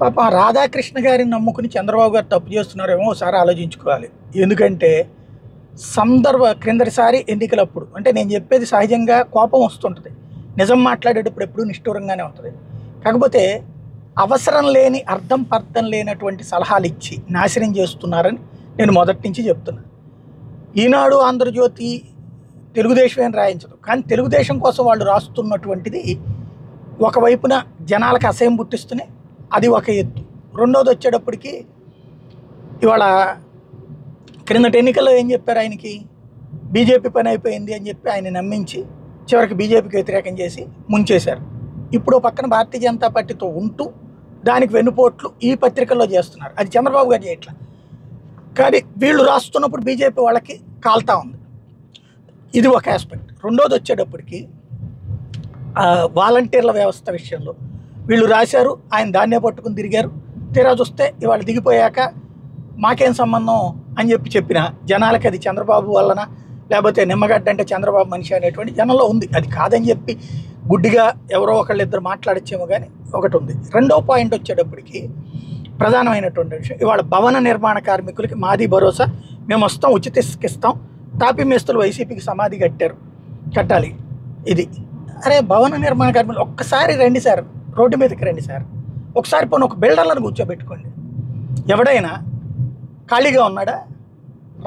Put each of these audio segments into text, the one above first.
పాపం రాధాకృష్ణ గారిని నమ్ముకుని చంద్రబాబు గారు తప్పు చేస్తున్నారేమో ఒకసారి ఆలోచించుకోవాలి. ఎందుకంటే క్రిందటిసారి ఎన్నికలప్పుడు అంటే నేను చెప్పేది సహజంగా కోపం వస్తుంటుంది, నిజం మాట్లాడేటప్పుడు ఎప్పుడు నిష్ఠూరంగానే ఉంటుంది. కాకపోతే అవసరం లేని అర్థం పర్థం లేనటువంటి సలహాలు ఇచ్చి నాశనం చేస్తున్నారని నేను మొదటి నుంచి చెప్తున్నాను. ఈనాడు, ఆంధ్రజ్యోతి తెలుగుదేశం ఏం రాయించదు, కానీ తెలుగుదేశం కోసం వాళ్ళు రాస్తున్నటువంటిది ఒకవైపున జనాలకు అసహ్యం పుట్టిస్తూనే అది ఒక ఎత్తు. రెండోది వచ్చేటప్పటికి ఇవాళ క్రిందటి ఎన్నికల్లో ఏం చెప్పారు, ఆయనకి బీజేపీ పని అయిపోయింది అని చెప్పి ఆయన నమ్మించి చివరికి బీజేపీకి వ్యతిరేకం చేసి ముంచేశారు. ఇప్పుడు పక్కన భారతీయ జనతా పార్టీతో ఉంటూ దానికి వెన్నుపోట్లు ఈ పత్రికల్లో చేస్తున్నారు. అది చంద్రబాబు గారు చేయట్లా, కానీ వీళ్ళు రాస్తున్నప్పుడు బీజేపీ వాళ్ళకి కాల్తా ఉంది. ఇది ఒక ఆస్పెక్ట్. రెండోది వచ్చేటప్పటికి వాలంటీర్ల వ్యవస్థ విషయంలో వీళ్ళు రాశారు, ఆయన దాన్నే పట్టుకుని తిరిగారు. తీరా చూస్తే ఇవాళ దిగిపోయాక మాకేం సంబంధం అని చెప్పిన జనాలకి అది చంద్రబాబు వలన, లేకపోతే నిమ్మగడ్డ అంటే చంద్రబాబు మనిషి అనేటువంటి జనంలో ఉంది. అది కాదని చెప్పి గుడ్డిగా ఎవరో ఒకళ్ళిద్దరు మాట్లాడచ్చేమో, కానీ ఒకటి ఉంది. రెండో పాయింట్ వచ్చేటప్పటికి ప్రధానమైనటువంటి విషయం, ఇవాళ భవన నిర్మాణ కార్మికులకి మాది భరోసా, మేము వస్తాం, ఉచిత ఇసుకిస్తాం, తాపీ మేస్తులు వైసీపీకి సమాధి కట్టాలి. ఇది అరే భవన నిర్మాణ కార్మికులు ఒక్కసారి రండి సార్, రోడ్డు మీదకి రండి సార్, ఒకసారి పోనీ ఒక బిల్డర్లను కూర్చోబెట్టుకోండి. ఎవడైనా ఖాళీగా ఉన్నాడా?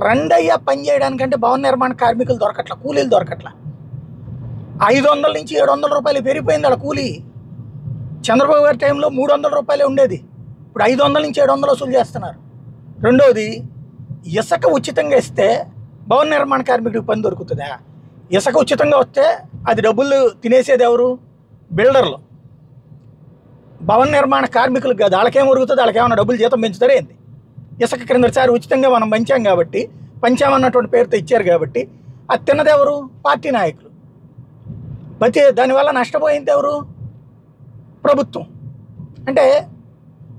రెండయ్యా పని చేయడానికంటే భవన నిర్మాణ కార్మికులు దొరకట్ల, కూలీలు దొరకట్ల. 500 నుంచి 700 రూపాయలు పెరిగిపోయింది అలా కూలీ. చంద్రబాబు గారి టైంలో 300 రూపాయలే ఉండేది, ఇప్పుడు 500 నుంచి 700 వసూలు చేస్తున్నారు. రెండోది, ఇసుక ఉచితంగా ఇస్తే భవన నిర్మాణ కార్మికుడికి పని దొరుకుతుందా? ఇసుక ఉచితంగా వస్తే అది డబ్బులు తినేసేది ఎవరు? బిల్డర్లు. భవన నిర్మాణ కార్మికులకు కాదు, వాళ్ళకేం ఉరుగుతుంది, వాళ్ళకేమన్నా డబ్బులు జీతం పెంచుతారే ఏంది? ఇసుక క్రిందసారి ఉచితంగా మనం పంచాం కాబట్టి, పంచామన్నటువంటి పేరుతో ఇచ్చారు కాబట్టి, అది తిన్నది ఎవరు? పార్టీ నాయకులు. దానివల్ల నష్టపోయింది ఎవరు? ప్రభుత్వం. అంటే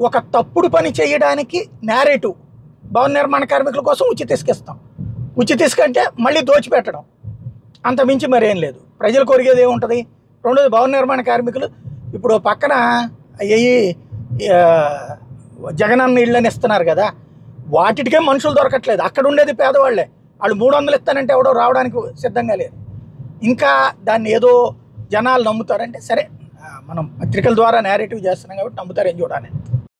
ఒక తప్పుడు పని చేయడానికి నేరేటివ్, భవన నిర్మాణ కార్మికుల కోసం ఉచిత ఇసుకిస్తాం, ఉచిత ఇసుక అంటే మళ్ళీ దోచిపెట్టడం, అంత మించి మరేం లేదు. ప్రజలు కోరికేది ఏముంటుంది? రెండోది, భవన నిర్మాణ కార్మికులు ఇప్పుడు పక్కన జగనన్న ఇళ్ళని ఇస్తున్నారు కదా, వాటికే మనుషులు దొరకట్లేదు. అక్కడ ఉండేది పేదవాళ్లే. వాళ్ళు 300 ఇస్తానంటే ఎవడో రావడానికి సిద్ధంగా లేదు. ఇంకా దాన్ని ఏదో జనాలు నమ్ముతారంటే సరే, మనం పత్రికల ద్వారా నేరేటివ్ చేస్తున్నాం కాబట్టి నమ్ముతారేం చూడాలి.